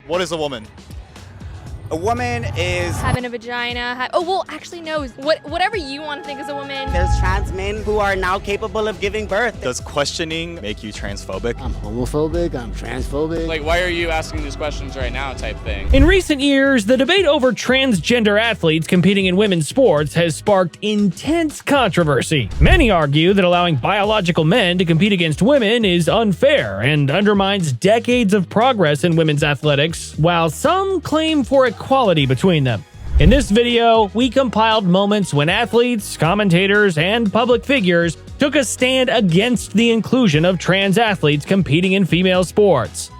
What is a woman? A woman is... having a vagina. Actually, no. Whatever you want to think is a woman. There's trans men who are now capable of giving birth. Does questioning make you transphobic? I'm homophobic, I'm transphobic. Like, why are you asking these questions right now type thing? In recent years, the debate over transgender athletes competing in women's sports has sparked intense controversy. Many argue that allowing biological men to compete against women is unfair and undermines decades of progress in women's athletics, while some claim for equality between them. In this video, we compiled moments when athletes, commentators, and public figures took a stand against the inclusion of trans athletes competing in female sports.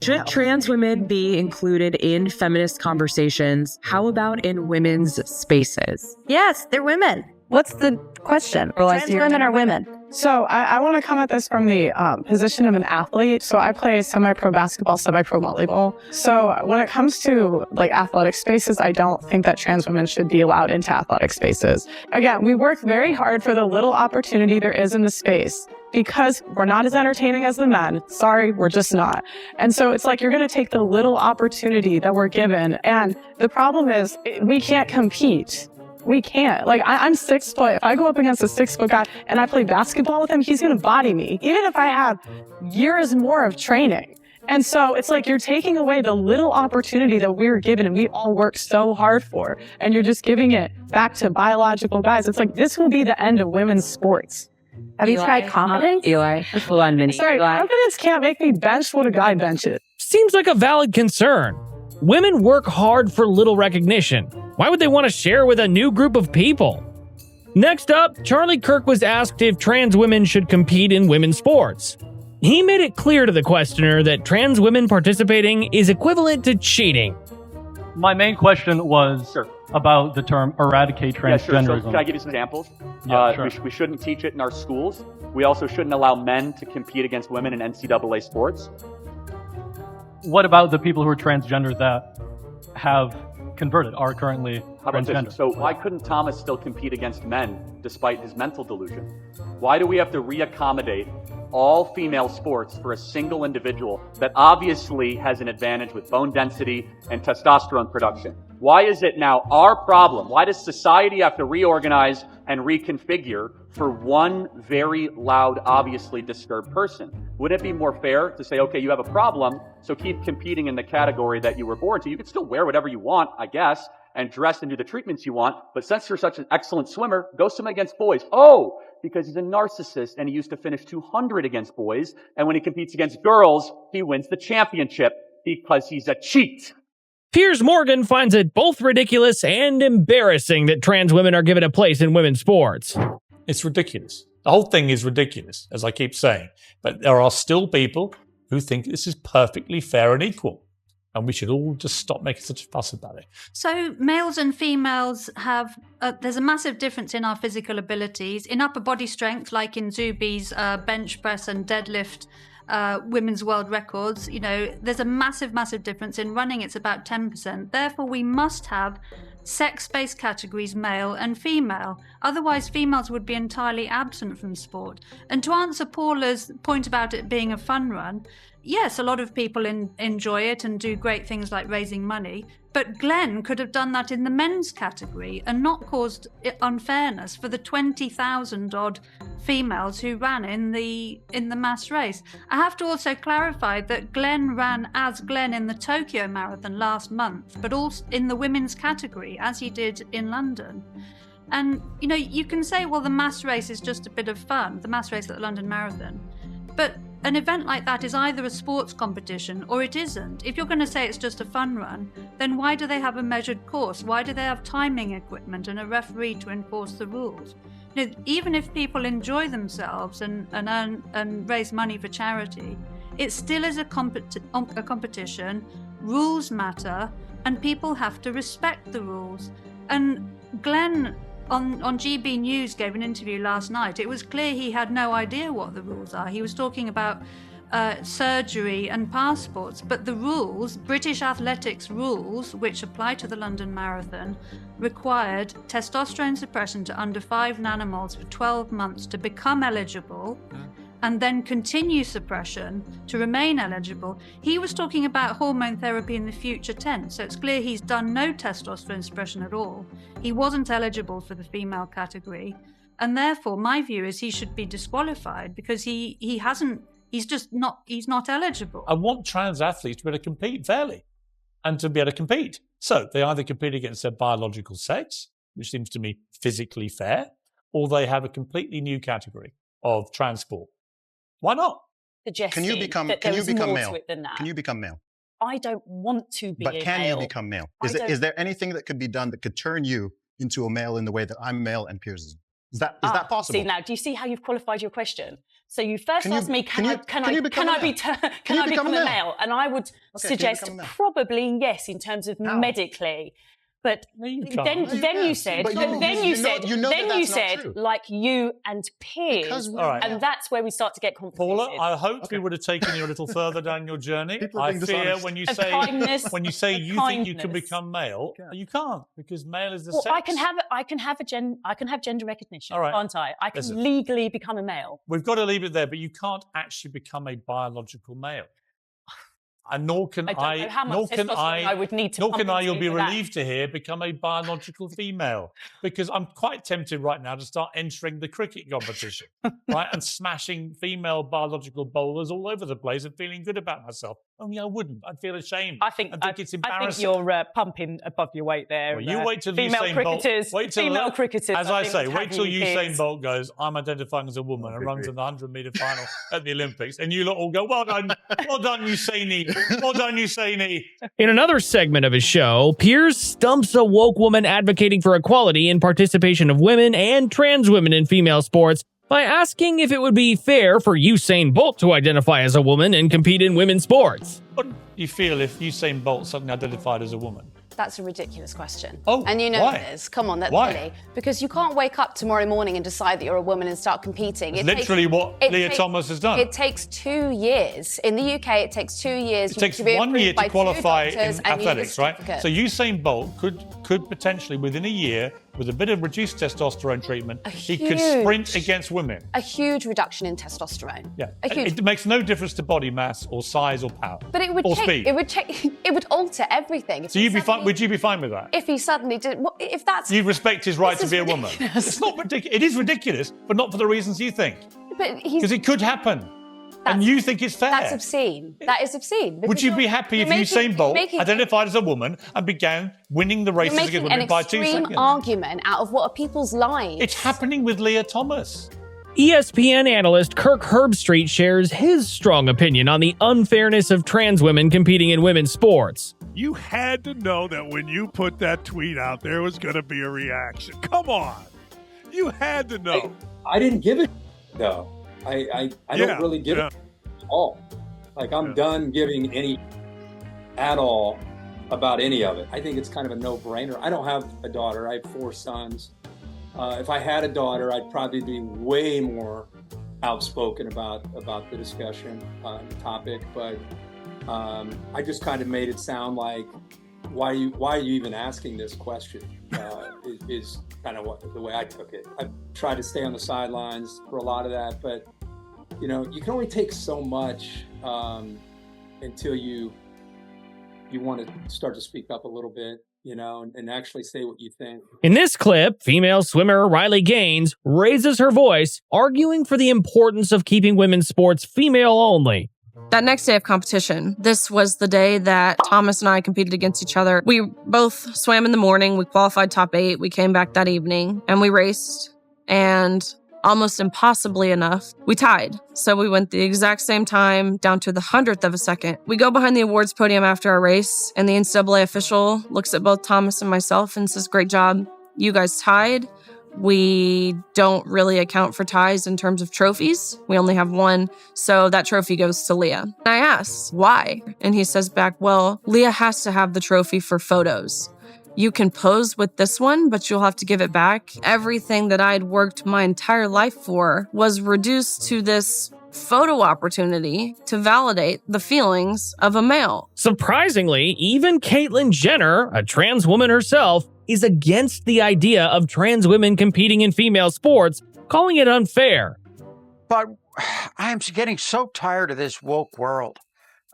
Should trans women be included in feminist conversations? How about in women's spaces? Yes, they're women. What's the question? Trans women are women. So I want to come at this from the position of an athlete. So I play semi-pro basketball, semi-pro volleyball. So when it comes to like athletic spaces, I don't think that trans women should be allowed into athletic spaces. Again, we work very hard for the little opportunity there is in the space because we're not as entertaining as the men. Sorry, we're just not. And so it's like you're going to take the little opportunity that we're given. And the problem is we can't compete. We can't. Like, I'm 6 foot. If I go up against a 6 foot guy and I play basketball with him, he's going to body me, even if I have years more of training. And so it's like you're taking away the little opportunity that we were given and we all work so hard for. And you're just giving it back to biological guys. It's like this will be the end of women's sports. Have you tried confidence? Eli, full on mini. Sorry, confidence can't make me bench what a guy benches. Seems like a valid concern. Women work hard for little recognition. Why would they want to share with a new group of people? Next up, Charlie Kirk was asked if trans women should compete in women's sports. He made it clear to the questioner that trans women participating is equivalent to cheating. My main question was about the term eradicate transgenderism. So can I give you some examples? Yeah, sure. We shouldn't teach it in our schools. We also shouldn't allow men to compete against women in NCAA sports. What about the people who are transgender that have converted, are currently How about transgender? this? So why couldn't Thomas still compete against men despite his mental delusion? Why do we have to reaccommodate all female sports for a single individual that obviously has an advantage with bone density and testosterone production? Why is it now our problem? Why does society have to reorganize and reconfigure for one very loud, obviously disturbed person? Wouldn't it be more fair to say, okay, you have a problem, so keep competing in the category that you were born to. You can still wear whatever you want, I guess, and dress and do the treatments you want, but since you're such an excellent swimmer, go swim against boys. Oh, because he's a narcissist and he used to finish 200 against boys, and when he competes against girls, he wins the championship because he's a cheat. Piers Morgan finds it both ridiculous and embarrassing that trans women are given a place in women's sports. It's ridiculous. The whole thing is ridiculous, as I keep saying. But there are still people who think this is perfectly fair and equal. And we should all just stop making such a fuss about it. So males and females have, there's a massive difference in our physical abilities. In upper body strength, like in Zubi's bench press and deadlift women's world records, you know, there's a massive, massive difference. In running, it's about 10%. Therefore, we must have sex-based categories, male and female. Otherwise, females would be entirely absent from sport. And to answer Paula's point about it being a fun run, yes, a lot of people enjoy it and do great things like raising money, but Glenn could have done that in the men's category and not caused unfairness for the 20,000 odd females who ran in the mass race. I have to also clarify that Glenn ran as Glenn in the Tokyo Marathon last month, but also in the women's category, as he did in London. And, you know, you can say, well, the mass race is just a bit of fun, the mass race at the London Marathon. But an event like that is either a sports competition or it isn't. If you're going to say it's just a fun run, then why do they have a measured course? Why do they have timing equipment and a referee to enforce the rules? You know, even if people enjoy themselves and earn and raise money for charity, it still is a competition. Rules matter, and people have to respect the rules. And Glenn on GB News gave an interview last night. It was clear he had no idea what the rules are. He was talking about surgery and passports, but the rules, British athletics rules, which apply to the London Marathon, required testosterone suppression to under 5 nanomoles for 12 months to become eligible, and then continue suppression to remain eligible. He was talking about hormone therapy in the future tense, so it's clear he's done no testosterone suppression at all. He wasn't eligible for the female category, and therefore my view is he should be disqualified because he's not eligible. I want trans athletes to be able to compete fairly and to be able to compete. So they either compete against their biological sex, which seems to me physically fair, or they have a completely new category of trans sport. Why not? Can you become male? Can you become male? I don't want to be But a can male. you become male? Is there anything that could be done that could turn you into a male in the way that I'm male and Piers is? Is that possible? See, now, do you see how you've qualified your question? So you first asked me, can I become a male? And I would suggest probably yes, in terms of medically. But then you said, like you and Piers, and that's where we start to get complicated. Paula, I hoped we would have taken you a little further down your journey. I fear when you say you think you can become male, you can't, because male is the sex. I can have gender recognition, can't I? I can legally become a male. We've got to leave it there, but you can't actually become a biological male. And nor can I, you'll be relieved to hear, become a biological female. Because I'm quite tempted right now to start entering the cricket competition, right? And smashing female biological bowlers all over the place and feeling good about myself. Only I wouldn't. I'd feel ashamed. I think it's embarrassing. I think you're pumping above your weight there. Well, you wait till female cricketers. Female cricketers. As I say, wait till Piers. Usain Bolt goes, I'm identifying as a woman, and runs in the 100-meter final at the Olympics. And you lot all go, well done, Usaini. Well done, Usaini. In another segment of his show, Piers stumps a woke woman advocating for equality and participation of women and trans women in female sports by asking if it would be fair for Usain Bolt to identify as a woman and compete in women's sports. What do you feel if Usain Bolt suddenly identified as a woman? That's a ridiculous question. Oh, and you know why? it is. Come on, that's Why? silly. Because you can't wake up tomorrow morning and decide that you're a woman and start competing. It's literally what Leah Thomas has done. It takes 2 years. In the UK, it takes 2 years. It takes 1 year to qualify in athletics, right? So Usain Bolt could potentially, within a year, with a bit of reduced testosterone treatment, he could sprint against women. A huge reduction in testosterone. Yeah. It makes no difference to body mass or size or power. But it would speed. It would alter everything. So would you be fine with that? If he suddenly did, if that's... You respect his right to be a woman. It's not ridiculous. It is ridiculous, but not for the reasons you think. Because it could happen. And you think it's fair. That's obscene. That is obscene. Would you be happy if Usain Bolt identified as a woman and began winning the races against women by 2 seconds? You're making an extreme argument out of what are people's lives. It's happening with Leah Thomas. ESPN analyst Kirk Herbstreit shares his strong opinion on the unfairness of trans women competing in women's sports. You had to know that when you put that tweet out, there was going to be a reaction. Come on. You had to know. I didn't give it, though. I don't really give it at all. Like, I'm done giving any at all about any of it. I think it's kind of a no-brainer. I don't have a daughter. I have 4 sons. If I had a daughter, I'd probably be way more outspoken about the discussion, the topic. But I just kind of made it sound like, why are you even asking this question? Is kind of the way I took it. I tried to stay on the sidelines for a lot of that, but you know, you can only take so much until you want to start to speak up a little bit, you know, and actually say what you think. In this clip, female swimmer Riley Gaines raises her voice, arguing for the importance of keeping women's sports female only. That next day of competition, this was the day that Thomas and I competed against each other. We both swam in the morning. We qualified top 8. We came back that evening and we raced. And almost impossibly enough, we tied. So we went the exact same time down to the 100th of a second. We go behind the awards podium after our race, and the NCAA official looks at both Thomas and myself and says, "Great job. You guys tied. We don't really account for ties in terms of trophies. We only have 1, so that trophy goes to Leah." And I asked, why? And he says back, "Well, Leah has to have the trophy for photos. You can pose with this one, but you'll have to give it back." Everything that I'd worked my entire life for was reduced to this photo opportunity to validate the feelings of a male. Surprisingly, even Caitlyn Jenner, a trans woman herself, is against the idea of trans women competing in female sports, calling it unfair. But I'm getting so tired of this woke world.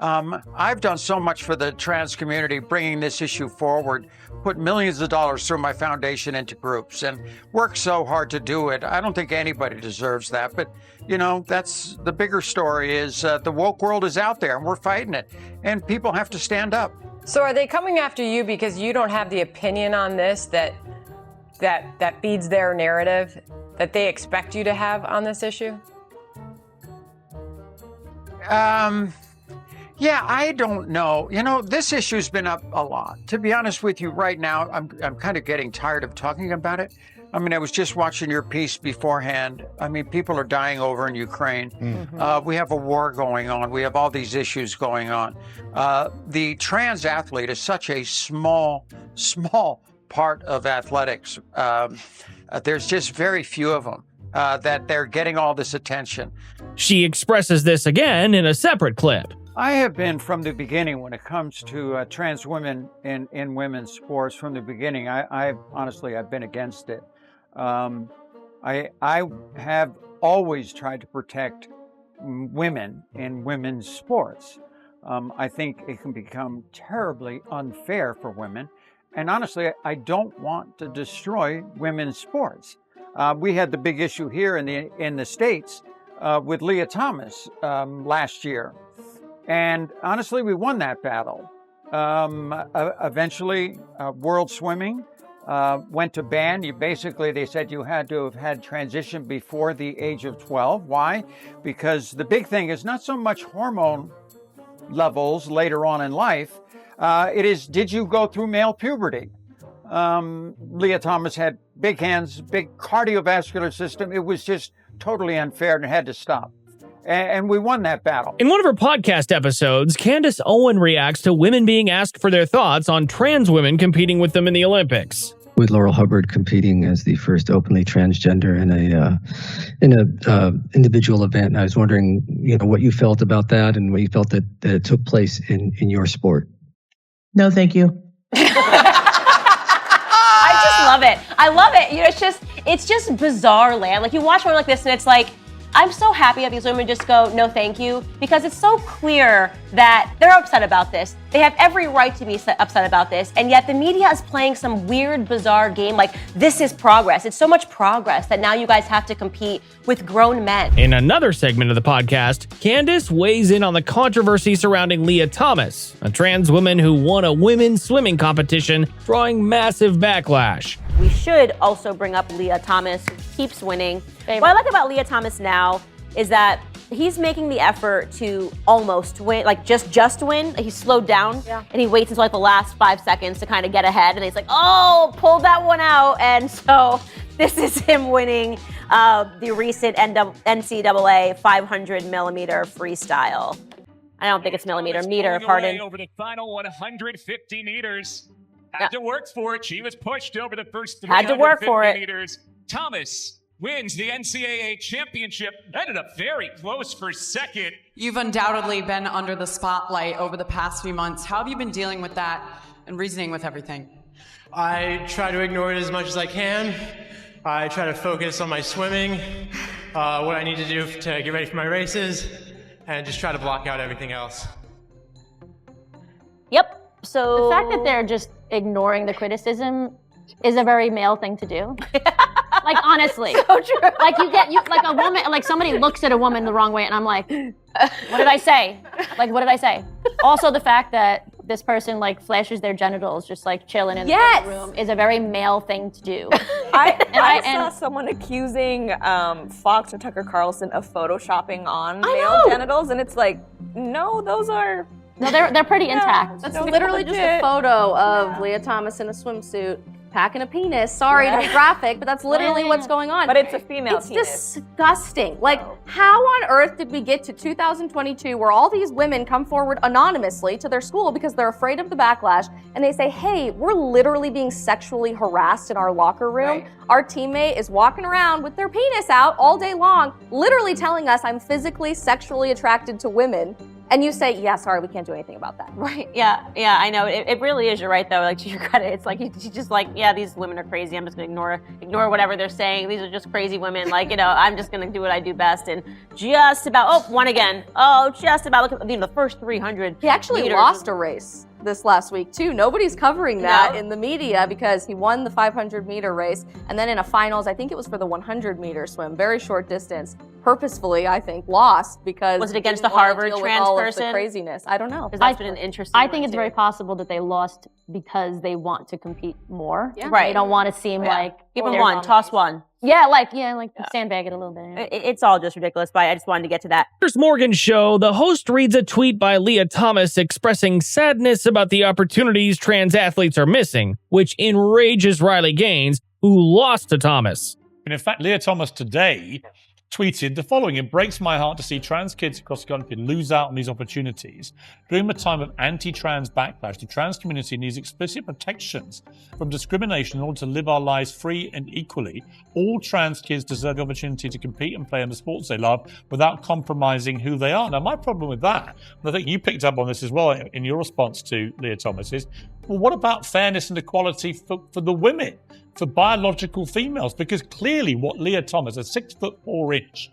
I've done so much for the trans community, bringing this issue forward, put millions of dollars through my foundation into groups, and worked so hard to do it. I don't think anybody deserves that, but that's the bigger story is the woke world is out there and we're fighting it, and people have to stand up. So are they coming after you because you don't have the opinion on this that feeds their narrative that they expect you to have on this issue? Yeah, I don't know. This issue's been up a lot. To be honest with you, right now, I'm kind of getting tired of talking about it. I was just watching your piece beforehand. People are dying over in Ukraine. We have a war going on. We have all these issues going on. The trans athlete is such a small part of athletics. There's just very few of them that they're getting all this attention. She expresses this again in a separate clip. I have been from the beginning when it comes to trans women in women's sports. From the beginning, I honestly, I've been against it. I have always tried to protect women in women's sports. I think it can become terribly unfair for women. And honestly, I don't want to destroy women's sports. We had the big issue here in the States with Leah Thomas last year. And honestly, we won that battle. Eventually, World Swimming went to ban. They said you had to have had transition before the age of 12. Why? Because the big thing is not so much hormone levels later on in life. It is, did you go through male puberty? Leah Thomas had big hands, big cardiovascular system. It was just totally unfair and had to stop. And we won that battle. In one of her podcast episodes, Candace Owens reacts to women being asked for their thoughts on trans women competing with them in the Olympics. With Laurel Hubbard competing as the first openly transgender in a individual event, I was wondering, what you felt about that and what you felt that it took place in your sport. No, thank you. I just love it. I love it. It's just bizarre land. Like you watch one like this and it's like, I'm so happy that these women just go, no thank you, because it's so clear that they're upset about this. They have every right to be upset about this, and yet the media is playing some weird, bizarre game like this is progress. It's so much progress that now you guys have to compete with grown men. In another segment of the podcast, Candace weighs in on the controversy surrounding Leah Thomas, a trans woman who won a women's swimming competition, drawing massive backlash. We should also bring up Leah Thomas, who keeps winning. What I like about Leah Thomas now is that he's making the effort to almost win, like just win. He's slowed down, and he waits until the last 5 seconds to kind of get ahead, and he's like, oh, pulled that one out. And so this is him winning the recent NCAA 500 millimeter freestyle. I don't think it's meter, pardon. Over the final 150 meters. Had to work for it. She was pushed over the first 350 meters. Thomas wins the NCAA championship. Ended up very close for second. You've undoubtedly been under the spotlight over the past few months. How have you been dealing with that and reasoning with everything? I try to ignore it as much as I can. I try to focus on my swimming, what I need to do to get ready for my races, and just try to block out everything else. Yep. So the fact that they're just ignoring the criticism is a very male thing to do. Like honestly, so true. Like like a woman, like somebody looks at a woman the wrong way, and I'm like, what did I say? Like, what did I say? Also, the fact that this person like flashes their genitals just like chilling in the room is a very male thing to do. I saw someone accusing Fox or Tucker Carlson of photoshopping on male genitals, and it's like, no, those are. No, they're pretty intact. That's literally just a photo of Leah Thomas in a swimsuit packing a penis. Sorry to be graphic, but that's literally what's going on. But it's a female penis. It's disgusting. Like, how on earth did we get to 2022 where all these women come forward anonymously to their school because they're afraid of the backlash, and they say, hey, we're literally being sexually harassed in our locker room. Right. Our teammate is walking around with their penis out all day long, literally telling us I'm physically, sexually attracted to women. And you say, yeah, sorry, we can't do anything about that. Right, yeah, I know. It really is, you're right, though. Like, to your credit, it's like, she's just like, yeah, these women are crazy. I'm just going to ignore whatever they're saying. These are just crazy women. Like, I'm just going to do what I do best. And just about, won again. Just about, look at the first 300 He actually meters. lost a race this last week, too. Nobody's covering that in the media because he won the 500-meter race. And then in a finals, I think it was for the 100-meter swim, very short distance, purposefully, I think, lost because was it against the Harvard trans person? The craziness. I don't know. Because that's been an interesting I think it's very possible that they lost because they want to compete more. Yeah. Right. They don't want to seem like give them one, toss one. Yeah, like sandbag it a little bit. It's all just ridiculous, but I just wanted to get to that. Piers Morgan show, the host reads a tweet by Leah Thomas expressing sadness about the opportunities trans athletes are missing, which enrages Riley Gaines, who lost to Thomas. And in fact, Leah Thomas today tweeted the following: "It breaks my heart to see trans kids across the country lose out on these opportunities. During a time of anti-trans backlash, the trans community needs explicit protections from discrimination in order to live our lives free and equally. All trans kids deserve the opportunity to compete and play in the sports they love without compromising who they are." Now, my problem with that, and I think you picked up on this as well in your response to Leah Thomas, is, well, what about fairness and equality for the women? For biological females, because clearly what Leah Thomas, a 6'4"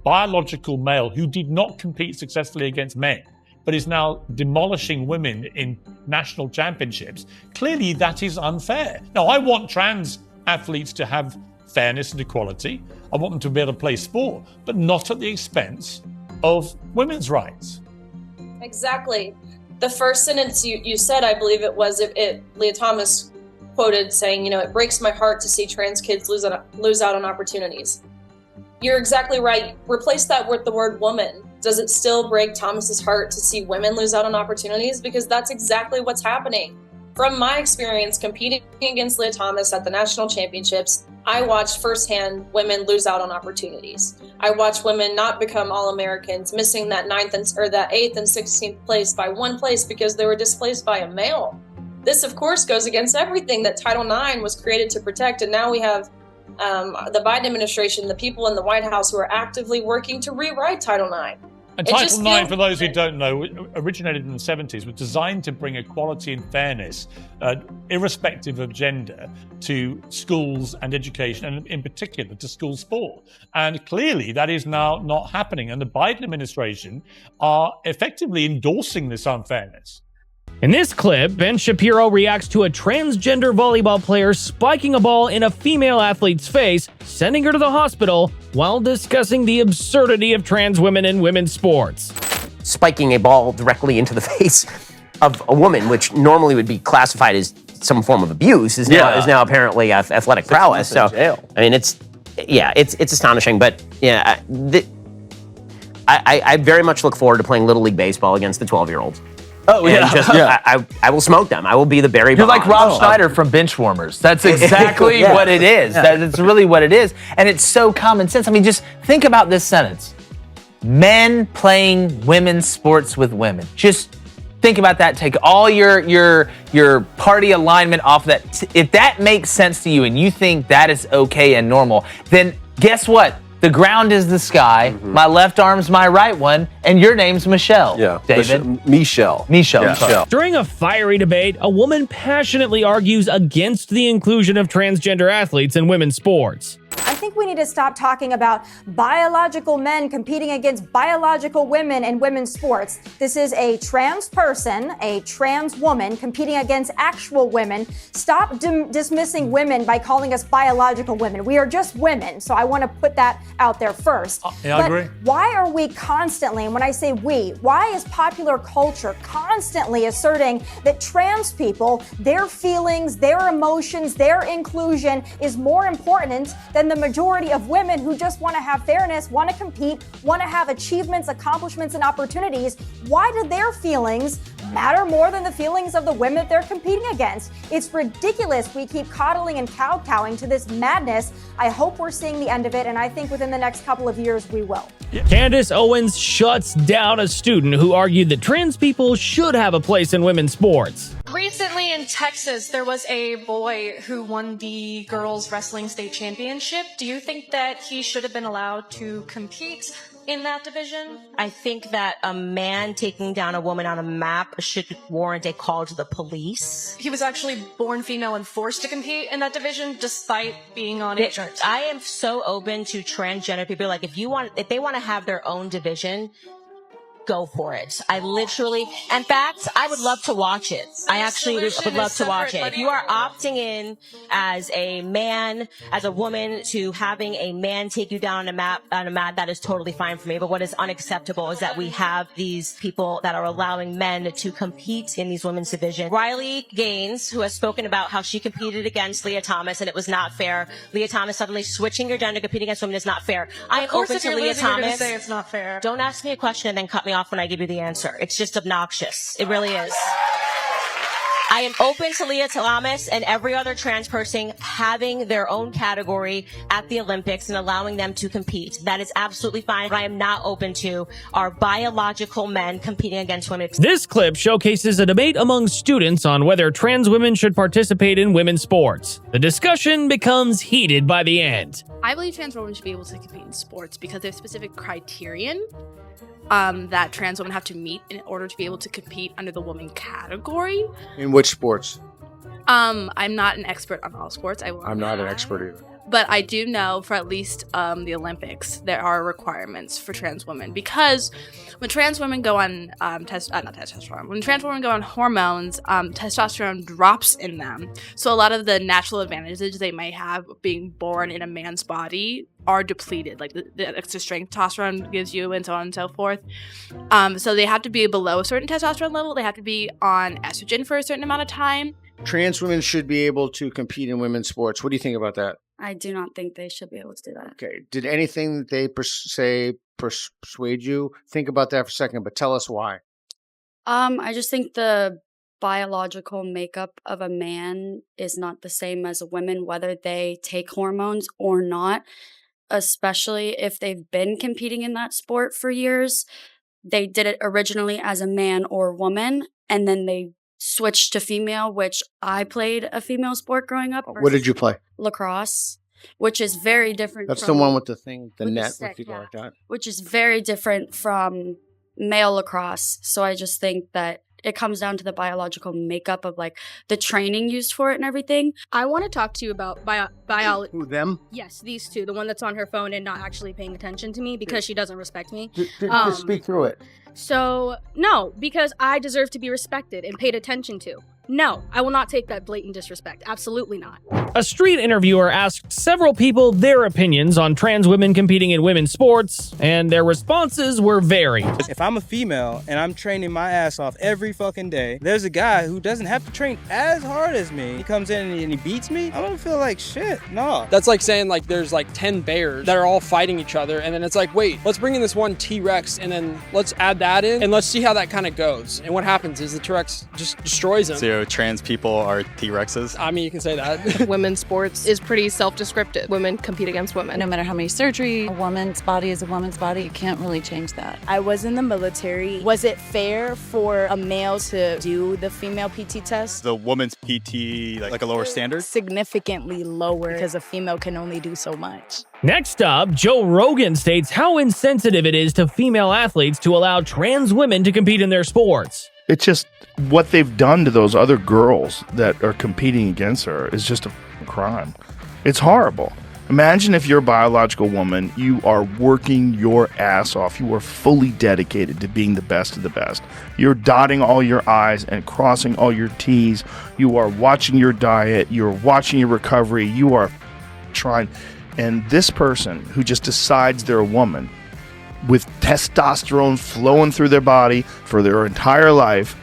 biological male who did not compete successfully against men, but is now demolishing women in national championships, clearly that is unfair. Now, I want trans athletes to have fairness and equality. I want them to be able to play sport, but not at the expense of women's rights. Exactly. The first sentence you said, I believe it was, Leah Thomas quoted saying, it breaks my heart to see trans kids lose out on opportunities. You're exactly right. Replace that with the word woman. Does it still break Thomas's heart to see women lose out on opportunities? Because that's exactly what's happening. From my experience competing against Leah Thomas at the national championships, I watched firsthand women lose out on opportunities. I watched women not become All-Americans, missing that 8th and 16th place by 1 place because they were displaced by a male. This, of course, goes against everything that Title IX was created to protect, and now we have the Biden administration, the people in the White House who are actively working to rewrite Title IX. And Title IX, for those who don't know, originated in the 70s, was designed to bring equality and fairness, irrespective of gender, to schools and education, and in particular to school sport. And clearly that is now not happening, and the Biden administration are effectively endorsing this unfairness. In this clip, Ben Shapiro reacts to a transgender volleyball player spiking a ball in a female athlete's face, sending her to the hospital while discussing the absurdity of trans women in women's sports. Spiking a ball directly into the face of a woman, which normally would be classified as some form of abuse, is now apparently athletic prowess. So, I mean, it's astonishing. But yeah, I very much look forward to playing Little League Baseball against the 12-year-olds. Oh, yeah. I will smoke them. I will be the Barry Bonds. You're like Rob Schneider from Benchwarmers. That's exactly what it is. That's really what it is. And it's so common sense. I mean, just think about this sentence. Men playing women's sports with women. Just think about that. Take all your party alignment off that. If that makes sense to you and you think that is okay and normal, then guess what? The ground is the sky. Mm-hmm. My left arm's my right one, and your name's Michelle. Yeah, David. Michelle. During a fiery debate, a woman passionately argues against the inclusion of transgender athletes in women's sports. I think we need to stop talking about biological men competing against biological women in women's sports. This is a trans person, a trans woman competing against actual women. Stop dismissing women by calling us biological women. We are just women, so I want to put that out there first. Yeah, I agree. Why are we constantly, and when I say we, why is popular culture constantly asserting that trans people, their feelings, their emotions, their inclusion is more important than the majority of women who just want to have fairness, want to compete, want to have achievements, accomplishments, and opportunities? Why do their feelings matter more than the feelings of the women they're competing against? It's ridiculous. We keep coddling and kowtowing to this madness. I hope we're seeing the end of it, and I think within the next couple of years we will. Candace Owens shuts down a student who argued that trans people should have a place in women's sports. Recently in Texas, there was a boy who won the girls wrestling state championship. Do you think that he should have been allowed to compete in that division? I think that a man taking down a woman on a map should warrant a call to the police. He was actually born female and forced to compete in that division despite being on it. I am so open to transgender people. Like, if they want to have their own division, go for it. I literally, in fact, I would love to watch it. I actually would love to watch it. If you are opting in as a man, as a woman, to having a man take you down on a map, that is totally fine for me. But what is unacceptable is that we have these people that are allowing men to compete in these women's division. Riley Gaines, who has spoken about how she competed against Leah Thomas and it was not fair. Leah Thomas suddenly switching your gender, competing against women is not fair. I am open to Leah Thomas. Say it's not fair. Don't ask me a question and then cut me off when I give you the answer. It's just obnoxious. It really is. I am open to Leah Thomas and every other trans person having their own category at the Olympics and allowing them to compete. That is absolutely fine. What I am not open to are biological men competing against women. This clip showcases a debate among students on whether trans women should participate in women's sports. The discussion becomes heated by the end. I believe trans women should be able to compete in sports because there's specific criterion that trans women have to meet in order to be able to compete under the woman category. In which sports? I'm not an expert on all sports. I'm not an expert either. But I do know for at least the Olympics, there are requirements for trans women because when trans women go on when trans women go on hormones, testosterone drops in them. So a lot of the natural advantages they might have being born in a man's body are depleted, like the extra strength testosterone gives you and so on and so forth. So they have to be below a certain testosterone level. They have to be on estrogen for a certain amount of time. Trans women should be able to compete in women's sports. What do you think about that? I do not think they should be able to do that. Okay. Did anything that they persuade you? Think about that for a second, but tell us why. I just think the biological makeup of a man is not the same as a woman, whether they take hormones or not, especially if they've been competing in that sport for years. They did it originally as a man or woman, and then they switched to female, which I played a female sport growing up. What did you play? Lacrosse, which is very different. That's the one with the thing, the net with people like that. Which is very different from male lacrosse. So I just think that it comes down to the biological makeup of like the training used for it and everything. I want to talk to you about biology. Who, them? Yes, these two. The one that's on her phone and not actually paying attention to me because she doesn't respect me. Just speak through it. So, no, because I deserve to be respected and paid attention to. No, I will not take that blatant disrespect. Absolutely not. A street interviewer asked several people their opinions on trans women competing in women's sports, and their responses were varied. If I'm a female and I'm training my ass off every fucking day, there's a guy who doesn't have to train as hard as me. He comes in and he beats me. I don't feel like shit. No. That's like saying like there's like 10 bears that are all fighting each other, and then it's like, wait, let's bring in this one T-Rex and then let's add that in and let's see how that kind of goes. And what happens is the T-Rex just destroys them. So trans people are T-Rexes? I mean, you can say that. Women's sports is pretty self-descriptive. Women compete against women. No matter how many surgery, a woman's body is a woman's body. You can't really change that. I was in the military. Was it fair for a male to do the female PT test? The woman's PT, like a lower standard? Significantly lower because a female can only do so much. Next up, Joe Rogan states how insensitive it is to female athletes to allow trans women to compete in their sports. It's just what they've done to those other girls that are competing against her is just a crime. It's horrible. Imagine if you're a biological woman, you are working your ass off. You are fully dedicated to being the best of the best. You're dotting all your I's and crossing all your T's. You are watching your diet. You're watching your recovery. You are trying. And this person who just decides they're a woman with testosterone flowing through their body for their entire life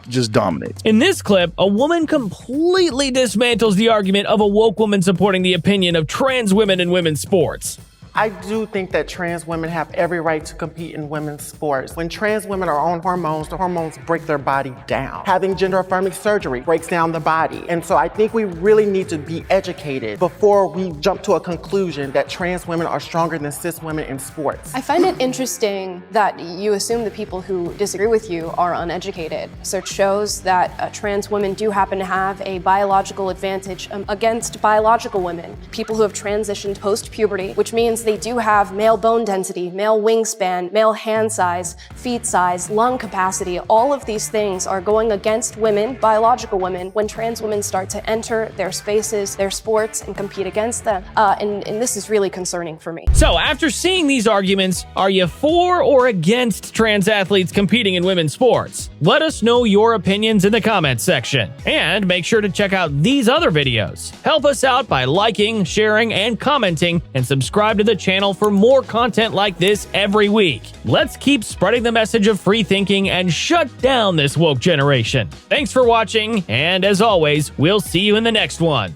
just dominates. In this clip, a woman completely dismantles the argument of a woke woman supporting the opinion of trans women in women's sports. I do think that trans women have every right to compete in women's sports. When trans women are on hormones, the hormones break their body down. Having gender-affirming surgery breaks down the body. And so I think we really need to be educated before we jump to a conclusion that trans women are stronger than cis women in sports. I find it interesting that you assume the people who disagree with you are uneducated. Research shows that trans women do happen to have a biological advantage against biological women, people who have transitioned post-puberty, which means is they do have male bone density, male wingspan, male hand size, feet size, lung capacity. All of these things are going against women, biological women, when trans women start to enter their spaces, their sports, and compete against them. And this is really concerning for me. So after seeing these arguments, are you for or against trans athletes competing in women's sports? Let us know your opinions in the comments section. And make sure to check out these other videos. Help us out by liking, sharing, and commenting, and subscribe to the channel for more content like this every week. Let's keep spreading the message of free thinking and shut down this woke generation. Thanks for watching, and as always, we'll see you in the next one.